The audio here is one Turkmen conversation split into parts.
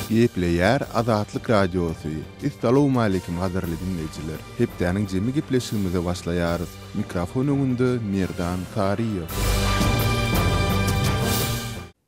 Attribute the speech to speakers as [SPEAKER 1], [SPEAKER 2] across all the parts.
[SPEAKER 1] Gepleýär Azatlyk Radiosu. Assalamu alaykum gaderli dinleýijiler. Hepdeniň jemi gepleşigimize başlaýarys. Mikrofon öňünde Merdan Tariýew.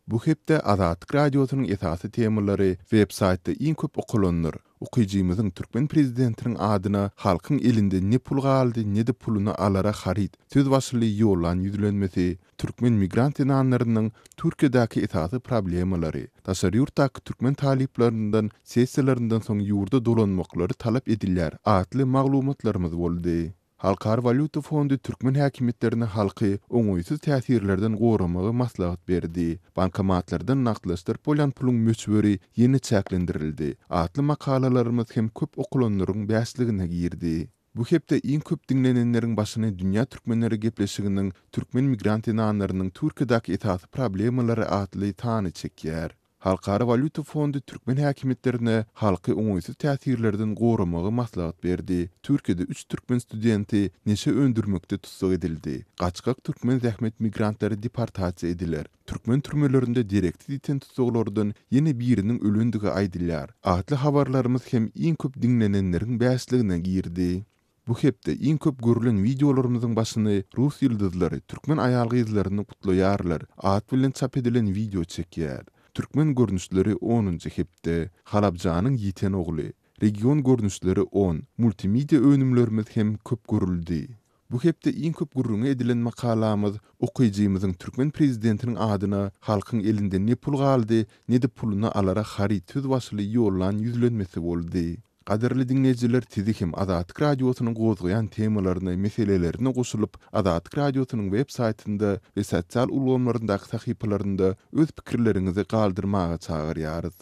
[SPEAKER 1] Bu hepde Azatlyk Radiosynyň esasy temalary websaytda iň köp okulanýar. Okuyjymyzyň türkmen prezidentiniň adyna halkyň elinde ne pul galdy, ne de puluny alara harit. Söz başly ýolan ýüzlenmesi, türkmen migrant inanlarynyň Türkiýedäki esasy problemalary, taşary türkmen taliplaryndan, sessiýalarinden soň ýurda dolanmaklary talap edilýär. Atly maglumatlarymyz boldy. Halkar Valyuta Fondu türkmen häkimetlerine halky oňuýsuz täsirlerden goramagy maslahat berdi. Bankomatlardan naklaşdyryp bolan pulun möçberi ýeni çäklendirildi. Atly makalalarymyz hem köp okulanlaryň bäsligine girdi. Bu hepde iň köp dinlenenleriň başyny dünýä türkmenleri gepleşiginiň türkmen migrant inanlarynyň Türkiýedäki esasy problemalary atly tany çekýär. Halkara Valyuta Fondu türkmen häkimetlerine halky oňuýsuz täsirlerden goramagy maslahat berdi. Türkiýede 3 türkmen studenti neşe öndürmekde tutsak edildi. Gaçkak türkmen zähmet migrantlary deportasiýa ediler. Türkmen türmelerinde direkti diten tutsaklardan ýene biriniň ölendigi aýdylýar. Atly habarlarymyz hem iň köp dinlenenleriň bäsligine girdi. Bu hepde iň köp görülen videolarymyzyň başyny Rus ýyldızlary, türkmen aýal gyzlaryny kutlaýarlar. At bilen çap edilen video çekýär. Türkmen görnüşleri 10-njy hepde Halabjanyň ýiten ogly. Region görnüşleri 10. Multimedia önümlerimiz hem köp görüldi. Bu hepde iň köp gurruna edilen makalamyz okuyjymyzyň türkmen prezidentiniň adyna halkyň elinde ne pul galdy, ne de puluny alara harit söz başly ýolan ýüzlenmesi boldy. Gaderli dinleýijiler, hem Azatlyk Radiosynyň gozgaýan temalaryny, meselelerini goşulyp Azatlyk Radiosynyň websaytynda we sosial ulanmalaryndaky sahypalarynda öz pikirleriňizi galdyrmaga çagyrýarys.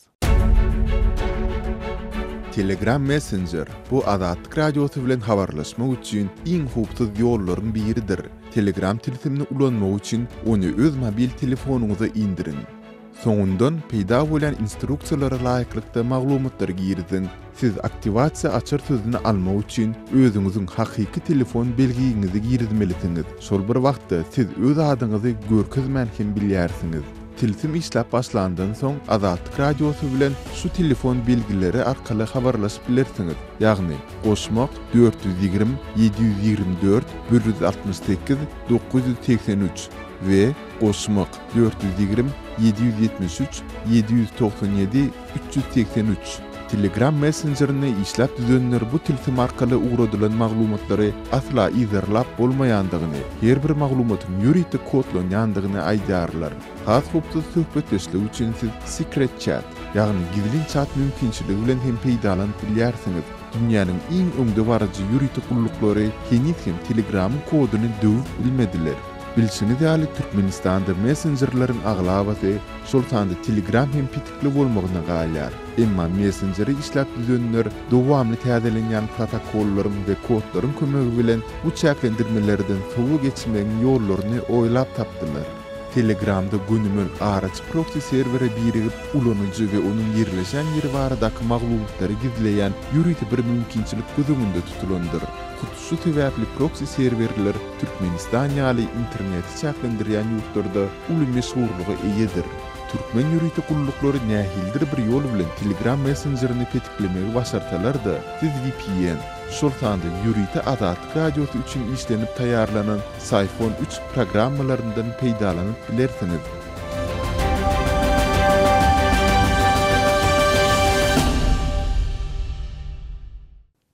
[SPEAKER 1] Telegram Messenger bu Azatlyk Radiosy bilen habarlaşmak üçin iň hupsuz ýollaryň biridir. Telegram tilsimini ulanmak üçin onu öz mobil telefonuňyza indirin. Soňundan peýda bolan instruksiýalara laýyklykda maglumatlar girdin. Siz aktivasiýa açar sözüni almak üçin özüňiziň hakyky telefon belgiňizi girdimeliňiz. Şol bir wagtda siz öz adyňyzy görkezmän hem bilýärsiňiz. Tilsim işläp başlandan soň Azatlyk Radiosy bilen şu telefon belgileri arkaly habarlaşyp bilersiňiz. Ýagny goşmak 420 724 168 983 we goşmak 420 773 797 383. Telegram Messenger'ini işläp düzenler bu tilsim arkaly ugradylan maglumatlary asla izarlap bolmaýandygyny, her bir maglumatyň ýuridik kodlanýandygyny aýdýarlar. Has hupsuz söhbetleşlik üçin siz secret chat, ýagny gizli chat mümkinçiligi bilen hem peýdalanyp bilýärsiňiz. Dünýäniň iň öňde barajy ýuridik gullyklary henüz hem Telegramyň koduny döwüp bilmediler. Bilsiniz ýaly Türkmenistanda messengerlaryň aglabaty şol sanda Telegram hem pitikli bolmagyna galýar. Emma Messenger'i işläp düzenler dowamly täzelenýän protokollaryň we kodlaryň kömegi bilen bu çäklendirmelerden sowu geçmeň ýollaryny oýlap tapdylar. Telegramda günümün araç proxy servere birigip ulanıcı ve onun yerleşen yeri baradaky maglumatları gizleyen ýuridik bir mümkinçilik gözüňünde tutulandyr. Şu sebäpli proxy serverler Türkmenistan ýaly interneti çäklendirýän ýurtlarda uly meşhurlygy eýedir. Türkmen ýuridik gullyklary nähildir bir ýol bilen Telegram Messengerini petiklemegi başarsalar da siz VPN, şol sanda ýuridik Azatlyk Radiosy üçin işlenip taýýarlanan Sayfon 3 programmalaryndan peýdalanyp bilersiňiz.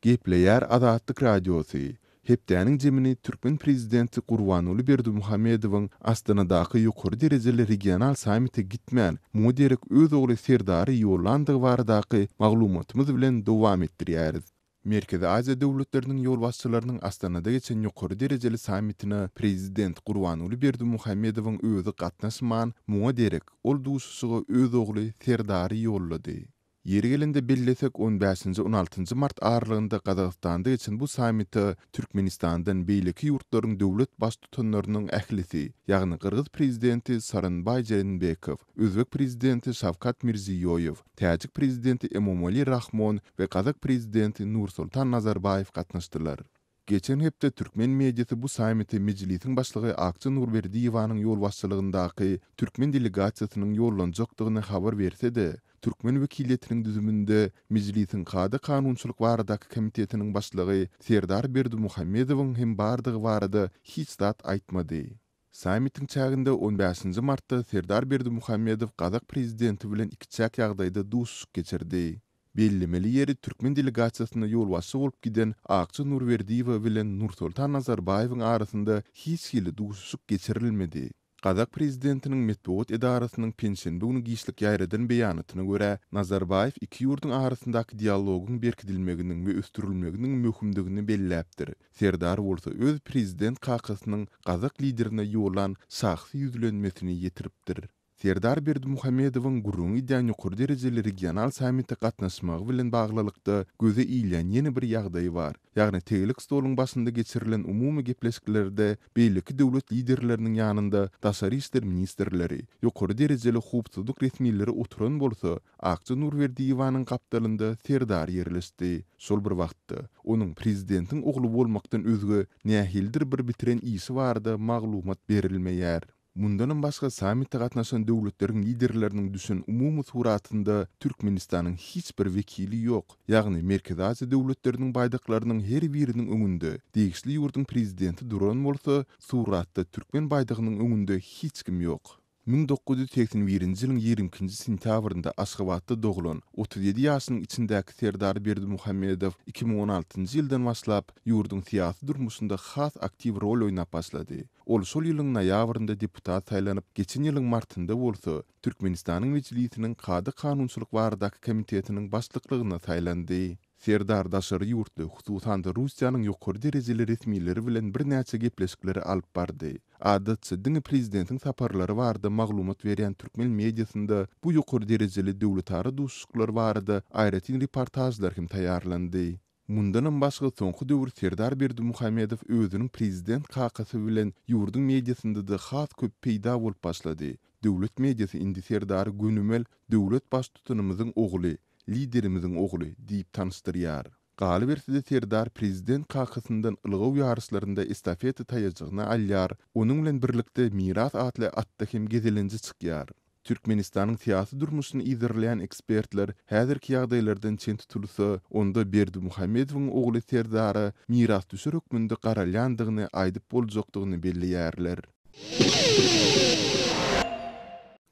[SPEAKER 1] Gepleýär Azatlyk Radiosy. Hepdeniň jemini türkmen prezidenti Gurbanuly Berdimuhammedowyň Astanadaky ýokary derejeli regional sammite gitmän muderek öz ogly Serdary ýolandygy baradaky maglumatymyz bilen dowam etdirýäris. Merkezi Aziýa döwletleriniň ýolbaşçylarynyň Astanada geçen ýokary derejeli sammitine prezident Gurbanuly Berdimuhammedowyň özü gatnaşman muderek ol duşusyga öz ogly Serdary ýollady. Yeri gelende bellesek 15-16 mart aralygynda Gazagstanda geçen bu sammite Türkmenistandan beýleki ýurtlaryň döwlet baş tutanlarynyň ählisi, ýagny Kyrgyz prezidenti Saranbay Jeenbekow, Özbek prezidenti Şawkat Mirziýoýew, Täjik prezidenti Emomali Rahmon we Kazak prezidenti Nursultan Nazarbayew gatnaşdylar. Geçen hepde Türkmen medyası bu sammiti meclisin başlygy Akçy Nurberdiýewanyň ýol başçylygyndaky Türkmen delegasiýasynyň ýollanjakdygyny habar berse-de, Türkmen wekiliyetiniň düzüminde meclisin Kada Kanunçylyk baradaky komitetiniň başlygy Serdar Berdimuhammedowyň hem bardygy barada hiç zat aýtmady. Sammitin çağında 15 martda Serdar Berdimuhammedow Kazak prezidenti bilen iki çak ýagdaýda duşuşyk geçirdi. Bellemeli yeri Türkmen delegasiýasyna ýolbaşçy bolup giden Akçy Nurberdiýew bilen Nursultan Nazarbaýewiň arasynda hiç hili duşuşyk geçirilmedi. Kazak prezidentiniň metbuat edarasynyň pensiýanby güni giýişlik ýaýradan beýanatyna görä, Nazarbaýew iki ýurduň arasyndaky dialogyň berkidilmeginiň we östürilmeginiň möhümdigini belläpdir. Serdar bolsa öz prezident kakasynyň Kazak liderine ýolan şahsy ýüzlenmesini ýetiripdir. Serdar Berdimuhammedowyň gurrun iddiany ýokary derejeli regional sammitde gatnaşmagy bilen baglylykda göze iýlen ýene bir ýagdaý bar. Ýagny tegelik stoluň başynda geçirilen umumy gepleşiklerde beýleki döwlet liderleriniň ýanynda daşary işler ministrleri, ýokary derejeli hukukçylyk resmiýetleri oturan bolsa, Akçy Nurberdiýewanyň gapdalynda Serdar ýerleşdi. Şol bir wagtda onuň prezidentiň ogly bolmakdan özge nähildir bir bitiren işi barda maglumat berilmeýär. Mundan başga sammitde gatnaşan döwletleriň liderleriniň düşen umumy suratynda Türkmenistanyň hiç bir wekili ýok. Ýagny Merkezi Aziýa döwletleriniň baýdaklarynyň her biriniň öňünde degişli ýurdun prezidenti duran bolsa, suratda Türkmen baýdagynyň öňünde hiç kim ýok. 1981-nji ýylyň 20-nji sentýabrynda Aşgabatda doglan 37 ýaşynyň içindäki Serdar Berdimuhammedow 2016-njy ýyldan başlap ýurdun syýasy durmuşynda has aktiw rol oýnap başlady. Ol şol ýylyň noýabrynda deputat saýlanyp, geçen ýylyň martynda bolsa Türkmenistanyň meclisiniň Kada Kanunçylyk baradaky komitetiniň başlyklaryna saýlandy. Serdar daşary ýurtly, hususan da Russiýanyň ýokary derejeli resmiýetleri bilen bir näçe gepleşikleri alyp bardy. Adatça diňe prezidentiň saparlary barada maglumat berýän Türkmen mediasynda bu ýokary derejeli döwletary duşuşyklar barada aýratyn reportajlar hem taýýarlandy. Mundan başga soňky döwür Serdar Berdimuhammedow özüniň prezident kakasy bilen ýurdun mediasynda da has köp peýda bolup başlady. Döwlet mediasy indi Serdary gönümel döwlet baş tutanymyzyň ogly, liderimiziň ogly diýip tanystyrýar. Galy berside Serdar prezident kakasyndan ylgaw ýarşlarynda estafeta taýajagyna alýar, onuň bilen birlikde miras atly atda hem gezelenji çykýar. Türkmenistanyň syýasy durmuşyny izleýän ekspertler häzirki ýagdaýlardan çen tutulsa, onda Berdimuhammedowyň ogly Serdara miras düşür hökmünde garalýandygyny aýdyp boljakdygyny belliýärler.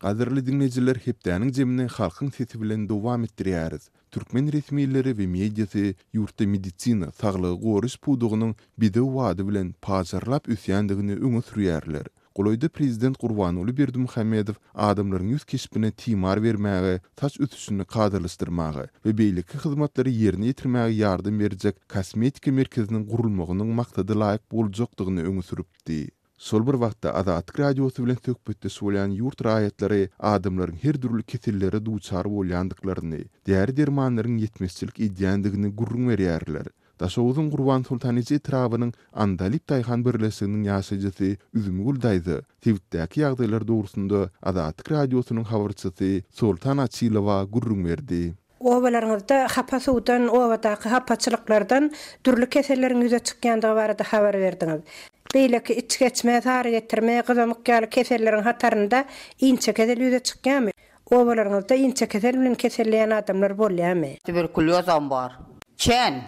[SPEAKER 1] Gaderli dinleyijiler, hepdäniň jemini halkyň sesi bilen dowam etdirýäris. Türkmen resmiýetleri we mediasy ýurtda medisina, saglygy goruş pudugynyň bide wady bilen pajarlap üsýändigini öňe sürýärler. Goloýda prezident Gurbanuly Berdimuhammedow adamlaryň ýüz keşpine timar bermäge, saç ötüşini kadrlaşdyrmagy we beýleki hyzmatlary ýerine ýetirmäge ýardym berjek kosmetika merkeziniň gurulmagynyň maksady laýyk boljakdygyny öňe süripdi. Şol bir wagtda Azatlyk radiosy bilen söhbetde bolýan ýurt raýatlary adamlaryň her türlü keselleri duçar bolýandyklaryny, däri dermanlaryň ýetmezçilik edýändigini gurrun berýärler. Daşowyň Gurban Sultanyjy trawynyň Andalip Taýhan birleşiginiň ýaşajysy Üzüm Guldaýdy Twitter'däki ýagdaýlar dogrusynda Azatlyk radiosynyň habarçysy Sultan Açylowa gurrun berdi.
[SPEAKER 2] Owalarňyzda hapasudan, owadaky hapaçylyklardan türlü keselleriň ýüze çykýandygy barada habar berdiňiz. Beýleki iç geçme, sary getirme, gyzamyk ýaly keselleriň hatarynda inçe kesel ýüze çykýanmy? Owalaryňyzda inçe kesel bilen keselleýän adamlar bolýarmy?
[SPEAKER 3] Tuberkulozam bar. Çen.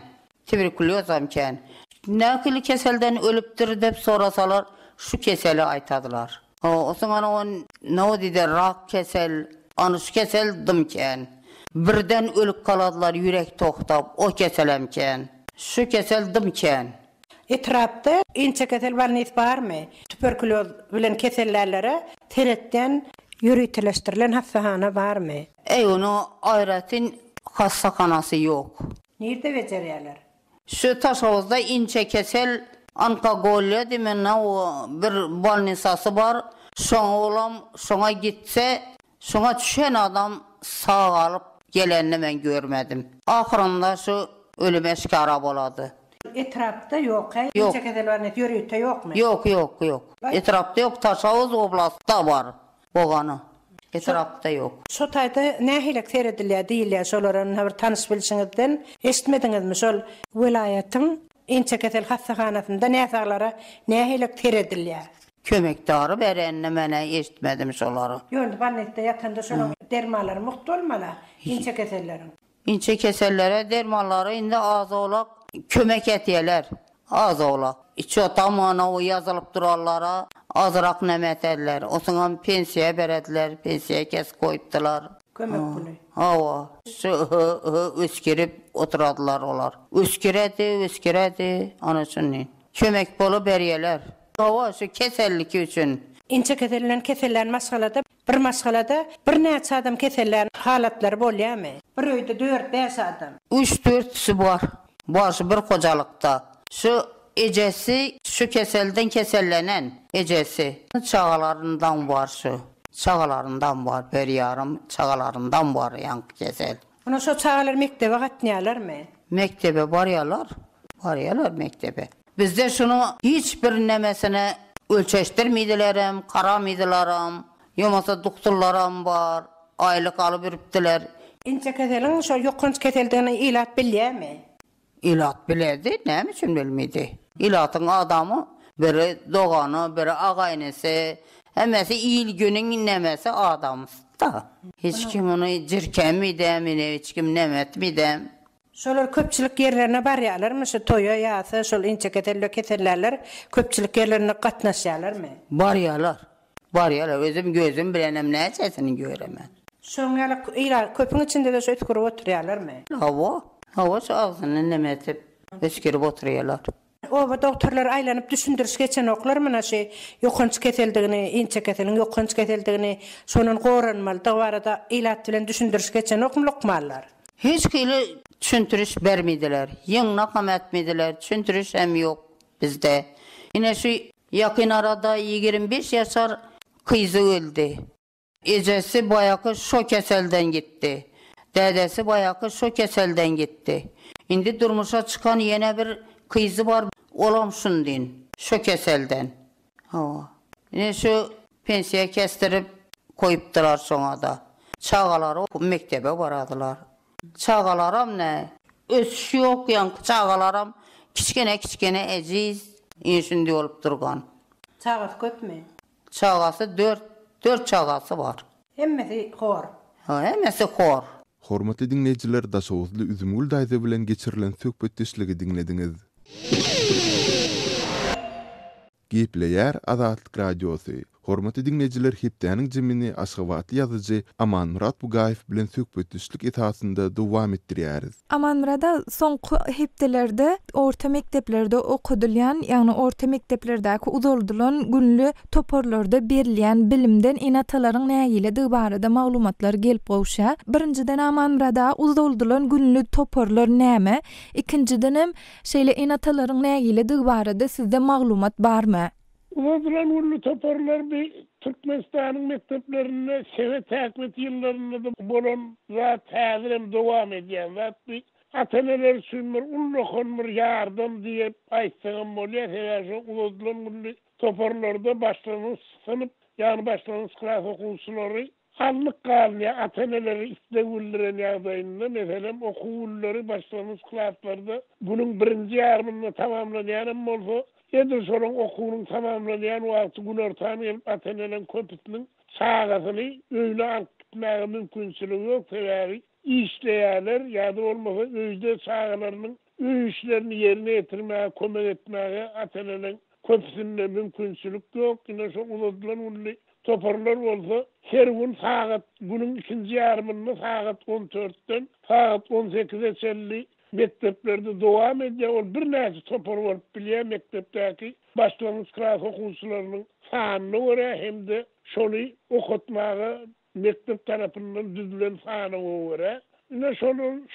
[SPEAKER 3] Tuberkulozam çen. Näkili keselden ölüpdir dep sorasalar, şu keseli aýtadylar. Oňa on näme diýer, rak kesel, anyş kesel dymken. Birden ölüp kaladylar, ýürek toktap, o keselemken. Şu kesel dymken.
[SPEAKER 2] Etrapda inçe kesel barmy? Tuberkuloz bilen kesellerlere teretden ýürütleşdirilen hastahana barmy?
[SPEAKER 3] Onu aýratyn hastahanasy ýok.
[SPEAKER 2] Nerede bejerýärler?
[SPEAKER 3] Şu Taşawuzda inçe kesel onkologия diýmen o bir bolnisasy bar. Şoňa gitse, şoňa düşen adam sağ alıp gelenini men görmedim. Ahyrynda şu ölüm eşkara bolady.
[SPEAKER 2] Etrapda ýok, inçe kesel barny ýürütde ýokmy?
[SPEAKER 3] Ýok. Etrapda ýok, Taşawuz oblastda bar. Bogany. Etrapda ýok.
[SPEAKER 2] Şo taýda nähilek seredilýär diýilýär şolaryň bir tanış bilişiňizden eşitmediňizmi şol welaýatyň inçe kesel hastahanasynda näsaglara nähelik teredilýär.
[SPEAKER 3] Kömekdary berenine mene eşitmedim şolary.
[SPEAKER 2] Ýöne balnetde ýatanda şonuň dermanlary muhty bolmala inçe keselleriň.
[SPEAKER 3] İnçe kesellere dermanlary indi azolak kömek etýärler. Azolak. İçotamana o yazılıp durarlara azrak nemet edler. Osuňam pensiýa berediler, pensiýa kes koýupdylar.
[SPEAKER 2] Kömek puly.
[SPEAKER 3] Hawa. Şu öskirip oturadylar olar. Öskiredi, ana şunny. Kömek bolup berýärler. Hawa şu keselliki üçin.
[SPEAKER 2] Inçe kesellerin masalada bir masalada bir näçe adam kesellerin halatlary bolýarmy? Bir öýde 4-5 adam.
[SPEAKER 3] 3-4 kişi var. Başı bir kojalykda. Şu ejesi şu keselden kesellenen ejesi çağalarından var şu. Çağalarından var bir yarım çağalarından var yank kesel.
[SPEAKER 2] Ona şu çağalar mektebe gatnaýarlarmy?
[SPEAKER 3] Mektebe barýarlar mektebe. Bizde şunu hiçbir nemesine ölçeştirmeydilerim, karamydylaram. Yomasa doktorlaram var, aylık alıp beripdiler.
[SPEAKER 2] Inçe keseliň şo ýokunç keseldigini ilat bilýärmi?
[SPEAKER 3] İlat biledi, näme üçin bilmedi? İlatyň adamı biri dogany, biri agaýnysy, hemmesi iyil günüň nemesi adamda. Hiç kim onu jirkenmidem, hiç kim nemetmidem.
[SPEAKER 2] Şolar köpçülik yerlerine barýarlarmy? Şu toýa ýa-da şol inçe kesellerler köpçülik yerlerine gatnaşýarlarmy?
[SPEAKER 3] Barýarlar, özüm gözüm bilenem näçesini göremän.
[SPEAKER 2] Şoňa ila köpüň içinde de şu ötkürüp oturýarlarmy?
[SPEAKER 3] Hawa şu ağzyny nemetip öskürip oturýarlar.
[SPEAKER 2] O doktorlar aýlanyp düşündüriş geçen oklarmy naşy ýokunç keseldigini, inçe keseliň ýokunç keseldigini, şonun goranmaly dawarada ilat bilen düşündüriş geçen okmulukmalar.
[SPEAKER 3] Hiç kili düşündürüş bermediler. Ýyňnak etmediler. Düşündürüş hem yok bizde. Yine şu yakın arada 25 yaşar kıyızı öldü. Ejesi bayağı şu keselden gitti. Dedesi bayağı şu keselden gitti. Indi durmuşa çıkan yine bir kıyızı var. Olamşun din. Şu keselden. Yine şu pensiye kestirip koyuptılar sonra da. Çağaları mektebe varadılar. Çağalaram ne? Ösüşü yok yank çağalaram. Kiçkene eziz inşindi olup durgan.
[SPEAKER 2] Çağası köpmü?
[SPEAKER 3] Çağası 4 çağası var.
[SPEAKER 2] Hemmesi hor.
[SPEAKER 3] Hemmesi hor.
[SPEAKER 1] Hormatly dinleyijiler, Daşowuzly Üzümgül daýzy bilen geçirilen söhbetdeşligi dinlediňiz. Gepleýär Azatlyk radiosu. Hormatly dinleyijiler, hepdeniň jemini Aşgabatly ýazyjy Aman Murat Bugaýew bilen söhbetdeşlik esasynda dowam etdirýäris.
[SPEAKER 4] Aman Murada soňky hepdelerde orta mekdeplerde okudylýan, ýagny orta mekdeplerdäki uzaldylan günlü toporlarda berilýän bilimden enatalaryň nägile barada maglumatlar gelip gowşa. Birinciden Aman Murada uzaldylan günlü toporlar näme? Ikinciden hem şeýle enatalaryň nägile barada sizde maglumat barmy?
[SPEAKER 5] Uzadılan ulu toparlar bir Türkmenistan'ın mekteplerine Sovet hükümeti yıllarında da bolan zat hazırım devam ediyen zat bir ataneler sünmür, ullokonmur yardım diye aytsağım oluyor. Heverşe uzadılan ulu toparlarda başlanız sınıf, yani başlanız klas okulsuları anlık kalmaya ataneleri istevullerin yağdayında mesela okulları başlanız klaslarda bunun birinci yarımını tamamlayan olsa Edir sorun okulun tamamlayan wagty gün ortamy atanelen köpütiniň çağasyny öýle alyp gitmäge mümkinçiligi ýok. Sebäbi işleýärler ýa-da bolmasa öýde çağalarynyň öý işlerini ýerine ýetirmäge, kömek etmäge atanelen köpütine mümkinçilik ýok. Ine şu uzadylan uly toparlar bolsa her gün saat günüň ikinji ýarymynda saat 14-den saat 18-50 mekteplerde devam edýär. Ol bir näçe topar bolup bilýär mektepdäki başlangyç klas okunçylarynyň sanyna görä hemde şonu okutmagy mektep tarapyndan düzülen sanyna görä. Ine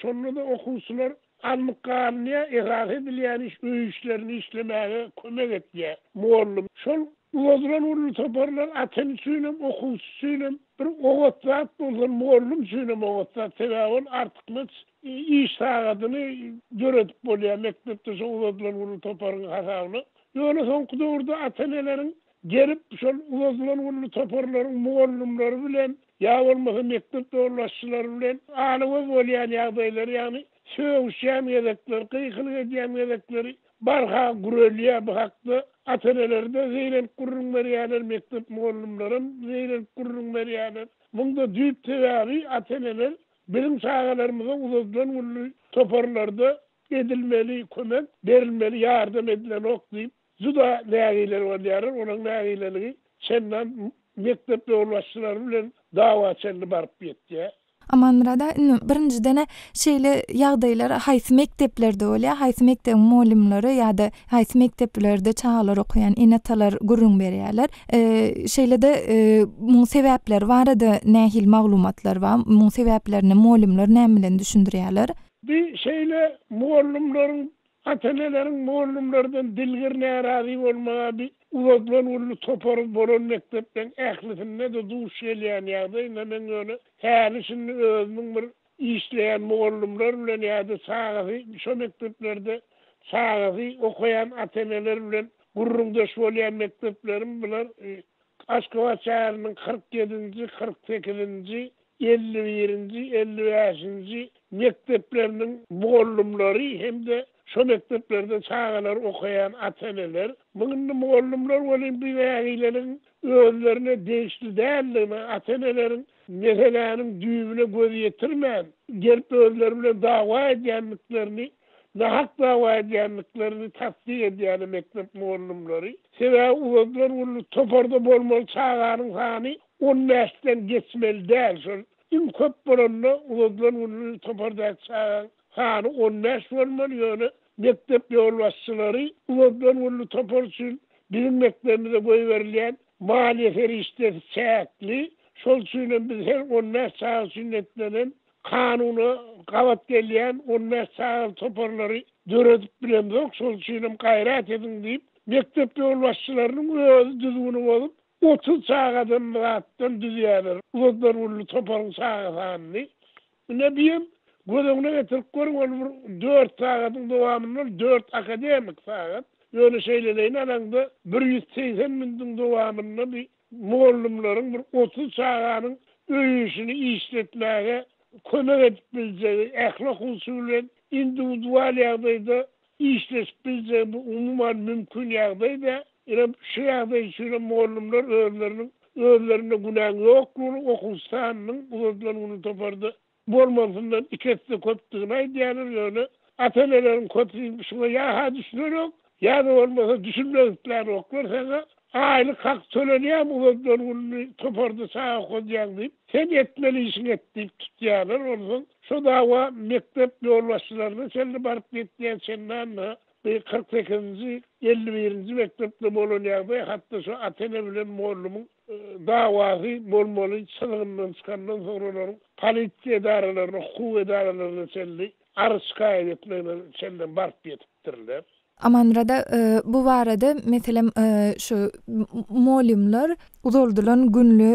[SPEAKER 5] şonu da okunçylar almykanlyğa ihraz edilýän işlerini işlemäge kömek etýär. Muallim şol uzadylan uly toparlar atan üçinem okunçy üçinem bir ogatlat bolan muallim üçinem ogatlat sebäbi artykmys iş sağadını göretip bolýar mektepde şu uzadylan uly toparlyň hasabyny. Ýöne soňky döwürde atanelerin gelip şol uzadylan uly toparlaryň muallimleri bilen ýa bolmasa mektep döwürleşçilери bilen anygy bolýan ýagdaýlar ýagny söwüşýän ýedekler, kıykylyk edýän ýedekleri barha gureliya bakdı. Atanelerde zeylen kurrun veriyaner mektep muallimlerim, zeylen kurrun veriyaner. Bunda düyüp tevari ataneler bilim sahalarımıza uzatılan ulu toparlarda edilmeli, kömek verilmeli, yardım edilen oklayıp zuda nägiler var yarar, onun nägileri senden mektepte ulaştılar bilen dava çelli barıp yetti.
[SPEAKER 4] Amanrada birinciden şeýle ýagdaýlar haýsy mekteplerde bolýar, haýsy mektep muallimleri ýa-da haýsy mekteplerde çağalar okuyan enatalar gurrun berýärler. Şeýle de muň sebäpler barada nähil maglumatlar bar, muň sebäplerini muallimler näme düşündirýärler?
[SPEAKER 5] Bir şeýle muallimlerin atanelerin muallimlerden dilgir närazy bolmagy bir uzatılan ulu topar bolan mektepten ählisinde de duş gelýän ýagdaý men öňe häli şimdi özüň bir işleýän muallimler bilen ýa-da sahagy şo mekteplerde sahagy okuyan ataneler bilen gurrundaş bolýan mekteplerim bilen Aşgabat şäheriniň 47-nji, 48-nji 51-nji, 55-nji mekteplerinin muallimleri hem de şu mekteplerde çağalar okuyan ataneler, bunun muallimler olan bir ailenin özlerine değişti değerliğine, atanelerin meselenin düğümüne göz yetirmeyen, gelip özlerine dava edyenliklerini, nahak dava edyenliklerini tasdik edyen mektep muallimleri, sebep uzadılar ulu toparda bolmalı çağanın sani 15'ten geçmeli değil. İn köp bolanla uzadılar ulu toparda çağan sani 15 bolmalı yönü. Mektep yolbaşçıları uzadılar ulu toparsın bizim mektebimize koyuverilen maliyetleri işte çekli. Şol suyla biz her 15 sağ sünnetlenen kanunu kavat geleyen 15 sağ toparları döredip bilen yok. Şol suyla gayret edin deyip mektep yolbaşçılarının özü düzgünü olup 30 sağadan rahattan düzüyorlar. Uzadılar ulu toparın sağadanını. Ne diyeyim? Gözüne getirip görün 4 saatin devamında 4 akademik saat. Öyle şeylerin anında 180 binin devamında bir muallimlerin bir 30 saatin öğüşünü işletmeye kömek edip bileceği, ahlak usulün individual yağdayda işletip bileceği bu umuman mümkün yağdayda şu yağdayı şöyle muallimler öğürlerine günah yok. Okustanının uzadılarını topardı. Bolmasından ikisi köptüğüne aýdýarlar ýöne. Atanelerin köptüğü şuna ya düşünür yok, ya da olmasa düşünmezler oklar sana. Aylık hak söyleniyor mu uzadılarını topardı sağa koyacaksın deyip. Sen etmeli işin et deyip tutuyorlar. Olsun şu dava mektep yolbaşçılarına sen barıp etmeyen senin anla. 48. 51. mektepte bolanyagda hatta şu atene bilen muallimin davasy bolmaly sınırından çıkandan sonra polisiýa edaralaryna, hukuk edaralaryna selli arz şikayet etmekle senden barıp yetipdirler.
[SPEAKER 4] Amanrada bu barada meselem şu muallimler uzoldulan günlü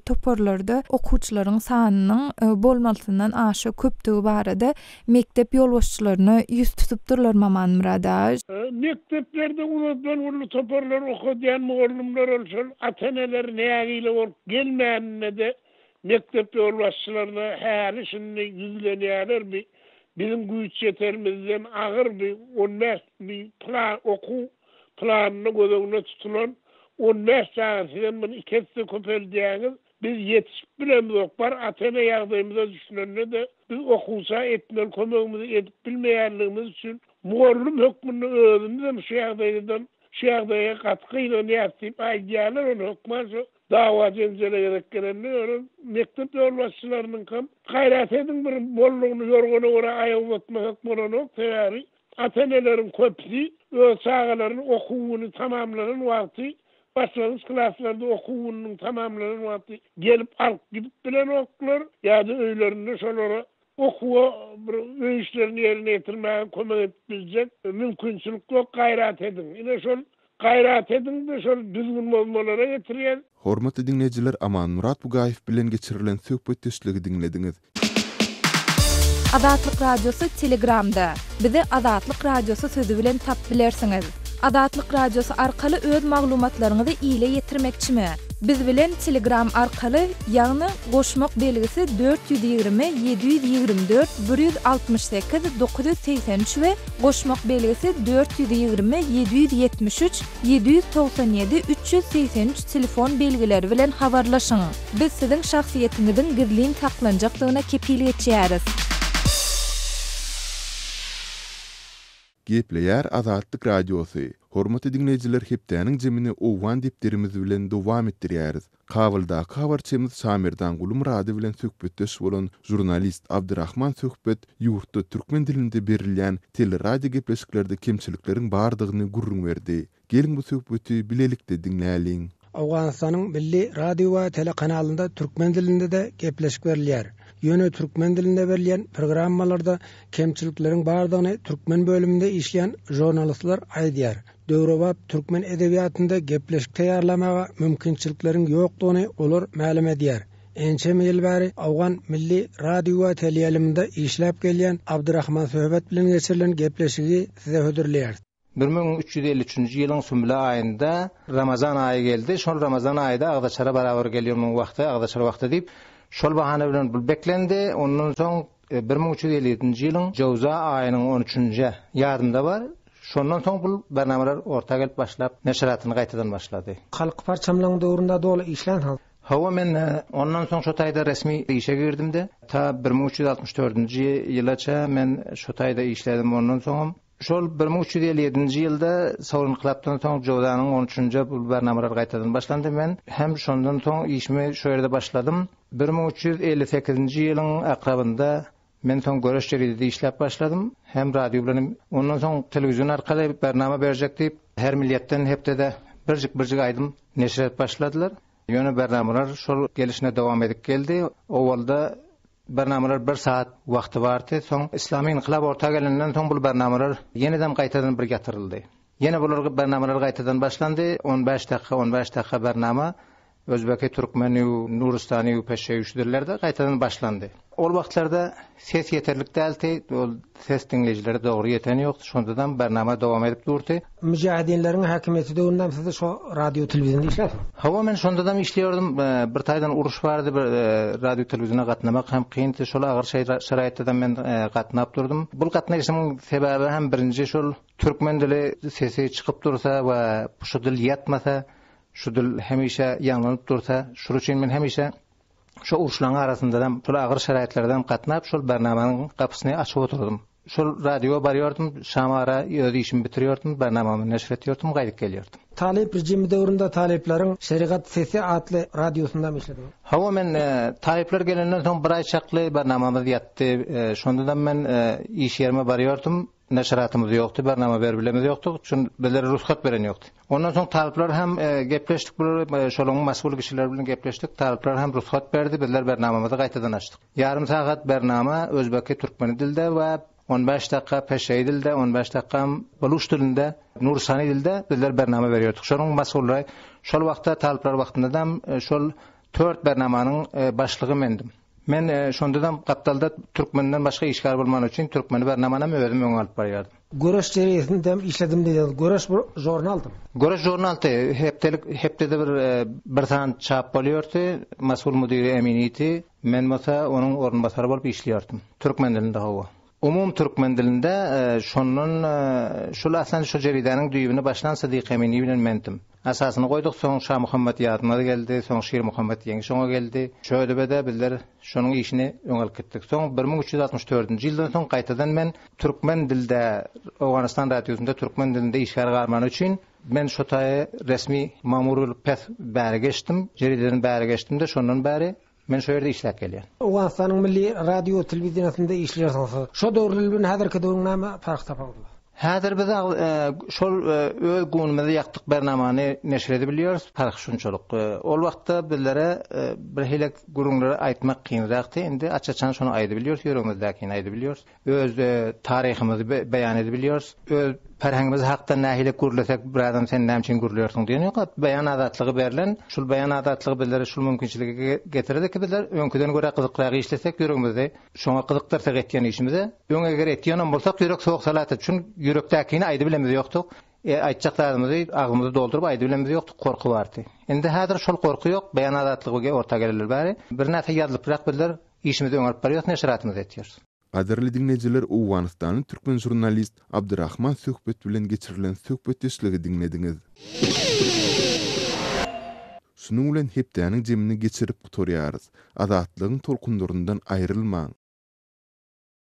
[SPEAKER 4] toparlarda okuwçylaryň sanynyň bolmalysyndan aşy köpdigi barada mektep ýolbaşçylaryna ýüz tutupdyrlar Amanrada.
[SPEAKER 5] Mekteplerde uzadılan ulu toparlar okuyan muallimler olsun, ataneler nägile bolup gelmänine de mektep ýolbaşçylaryna häli şimdi yüzlenýärler bir bizim güç yeterimizden ağır bir 15 bir plan oku planını gözüne tutulan 15 saatiden bunu ikisi köpeldiğiniz biz yetişip bilemiyoruz var atene yardımımıza düşünenle de biz okusa etmel konuğumuzu edip bilmeyenliğimiz için muallim hükmünü öğrendim şu yardaya katkıyla ne yaptıyıp aydiyalar onu hükmü dava cenzele gerekkenini öğren. Mektep yolbaşçılarının gayret edin bir bolluğunu yorgunu ora ayağı batmak bolanok teyari. Atanelerin köpsi öz sağaların okuwunu tamamlanan vakti başlangıç klaslarda okuwunun tamamlanan vakti gelip alıp gidip bilen oklar ya da öylerinde şolara okuwa bir öýüşlerini yerine getirmeye kömek etbilecek mümkünçülük yok gayret edin. Yine şol gayret edin de şol düzgün bolmalara getirýän.
[SPEAKER 1] Hormatly dinleýijiler, Aman Murat Bugaýew bilen geçirilen söhbet düşlügi dinlediňiz.
[SPEAKER 4] Adatlyk radiosu Telegramda. Bizi Adatlyk radiosu sözü bilen tap bilersiňiz. Adatlyk radiosu arkaly öz maglumatlaryňyzy ýyla ýetirmekçimi? Biz bilen Telegram arkaly ýagny goşmak belgisi 420 724 168 983 we goşmak belgisi 420 773 797 383 telefon belgileri bilen habarlaşyň. Biz siziň şahsiýetiňizin girliň taklanjaklygyna kepillik etýäris.
[SPEAKER 1] Gepleýär Azatlyk Radiosu. Hormatly dinleýijiler, hepdäniň jemini owan dipderimiz bilen dowam etdirýäris. Kabylda habarçymyz Samirdan Gulumrady bilen söhbetdeş bolan jurnalist Abdurrahman söhbet ýurtda türkmen dilinde berilýän teleradio gepleşiklerde kemçilikleriň bardygyny gurrun berdi. Gelin bu söhbeti bilelikde dinläliň.
[SPEAKER 6] Awganystanyň milli radio we telekanalynda türkmen dilinde de gepleşik berilýär. Ýöne türkmen dilinde berilýän programmalarda kemçilikleriň bardygyny türkmen bölüminde işleýän jurnalistler aýdýar. Döwrebap türkmen edebiýatynda gepleşik taýýarlamaga mümkinçilikleriň ýokdugyny olar ma'lum edýär. Ençe ýyl bäri Awgan milli radio we teleýaliminde işläp gelýän Abdurrahman söhbet bilen geçirilen gepleşigi size hödürleýär.
[SPEAKER 7] 1353-nji ýylyň sümle aýynda Ramazan aýy geldi. Şol Ramazan aýyda Agdaçara barabar gelýärmiň wagty, Agdaçara wagty diýip şol bahana bilen bu beklendi. Ondan soň 1357-nji ýylyň Jawza aýynyň 13-nji ýardymda bar. Şondan soň bu bernameler orta gelip başlap neşratyny gaýtadan başlady. Halk parçamlaryň döwründe doly işlen. Hawa men ondan soň şo taýda resmi işe girdimde. Ta 1364-nji ýylaça men şo taýda işledim. Ondan soň şol 1357-nji ýylda Sowrun Klapdan soň Jowzanyň 13-nji bu bernameler gaýtadan başlandy. Men hem şondan soň işimi şo ýerde başladym. 1358-nji ýylyň akrabynda men soň Göreş jeridinde işläp başladym. Hem radio bilen ondan soň telewizion arkaly bername berjek diýip her milletden hepde birjik aýdym neşret başladylar. Ýöne bernameler şol gelişine dowam edip geldi. Owalda bernameler 1 saat wagty bardy. Soň islamy inqilab orta gelenden soň bu bernameler ýeniden gaýtadan bir getirildi. Ýene bular bernameler gaýtadan başlandy. 15 dakika bername Özbeki, Türkmeni, Nuristani, Peşeýi şudirlerde gaýtadan başlandy. Ol wagtlarda ses yeterlik däldi, ol ses dinleýijilere dogry ýeten ýokdy. Şondadan bername dowam edip durdy. Müjahidinleriň häkimiýeti döwründe siz şo radio telewizionda işläp? Hawa men şondadan işleýärdim. Bir taýdan uruş bardy, bir radio telewiziona gatnamak hem kyndy. Şol agyr şaraýatda men gatnap durdum. Bu gatnaşymyň sebebi hem birinji şol türkmen dili sesi çykyp dursa we şu dil ýatmasa, şu dil hemişe ýanlanyp dursa, şuru üçin men hemişe şu uruşlaryň arasynda şol agyr şaraýatlardan gatnap şol bernamanyň kapysyny açyp oturdum. Şol radioga barýardym, şamara öz işimi bitirýärdim, bernamamy neşr etýärdim, gaýdyp gelýärdim. Talip rejimi döwründe talipleriň şerigat sesi atly radiosunda işledim. Hawa men talipler gelenden soň bir aý çakly bernamamy ýatdy. Şondan men iş ýerime barýardym. Neşratymyz ýokdy, bername berbilemiz ýokdy, şun bizlere ruhsat beren ýokdy. Ondan soň talipler hem gepleşdik, şolaryň mas'ul kişiler bilen gepleşdik. Talipler hem ruhsat berdi, bizler bernamamyzy gaýtadan açdyk. Ýarym sagat bername özbeki, türkmen dilde we 15 dakika Peşeýi dilde, 15 dakika Boluş dilinde, Nursany dilde bizler bername berýärdik. Şolaryň mas'ullary şol wagtda talipler wagtynda şol 4 bernamanyň başlygy mendim. Men şondadan Gaptalda türkmenden başga işgal bolman üçin türkmeni bernamana özüm öňe alyp barýardım. Göreş jeridinde işledim diýdi. Göreş jurnaldy. Göreş jurnaldy hepde bir san çap bolýardy. Mas'ul müdiri Eminiti, men masa onuň ornbasary bolup işleýärdim. Türkmen dilinde hawa. Umum türkmen dilinde şonun şol asan şu jeridanyň düýbüne başlan Sadyk Emini bilen mendim. Asasyny goýduk, soň Şah Muhammed ýadyma geldi, soň Şir Muhammed ýeňi şoňa geldi. Şöýdebede bizler şonuň işini öňe alyp gitdik. Soň 1364-nji ýyldan soň gaýtadan men türkmen dilde Awganystan radiosunda türkmen dilinde işgär garman üçin men şo taýy resmi mamur bolup bäri geçdim. Jeridenin bäri geçdim de şondan bäri men şo ýerde işläp gelýän. Awganystanyň milli radio telewizionunda işleýärsiň. Şo döwrlüğün häzirki döwrüne fark tapady. Häzir biz şol öz günümizde ýakdyk bernamany neşr edip bilýärys, fark şunçalyk. Ol wagtda bizlere bir helek gurunlary aýtmak kynrakdy. Endi açaçan şonu aýdyp bilýärys, ýörüňizdäkini aýdyp bilýärys. Öz taryhymizy beýan edip bilýärys. Öz perhengimiz hakda nähile gurulsak bir adam sen näme gurulýarsyň diýen ýok. Beýan azatlygy berilen, şol beýan azatlygy bizlere şol mümkinçiligi getirdi ki bizler öňküden göre gyzyklyrak işlesek ýöregimizde, şoňa gyzykdyrsak etýän işimize, öňe gere etýän bolsak ýörek sowuk salat üçin ýörekdäkini aýdyp bilemiz ýokdy. Aýtjaklarymyzy agymyzy doldurup aýdy bilenmiz ýokdy, korku bardy. Endi häzir şol korku ýok, beýan azatlygy orta gelirler bäri. Bir näse ýazylyp bildir, işimizi öňürip barýar, neşratymyzy etýär.
[SPEAKER 1] Qadirli dinleyijiler, Owganystanyň türkmen jurnalist Abdurrahman söhbet bilen geçirilen söhbet esligi dinlediňiz. Şunu bilen hepdäniň jemini geçirip gutorýarys. Azatlygyň tolkunlaryndan aýrylmaň.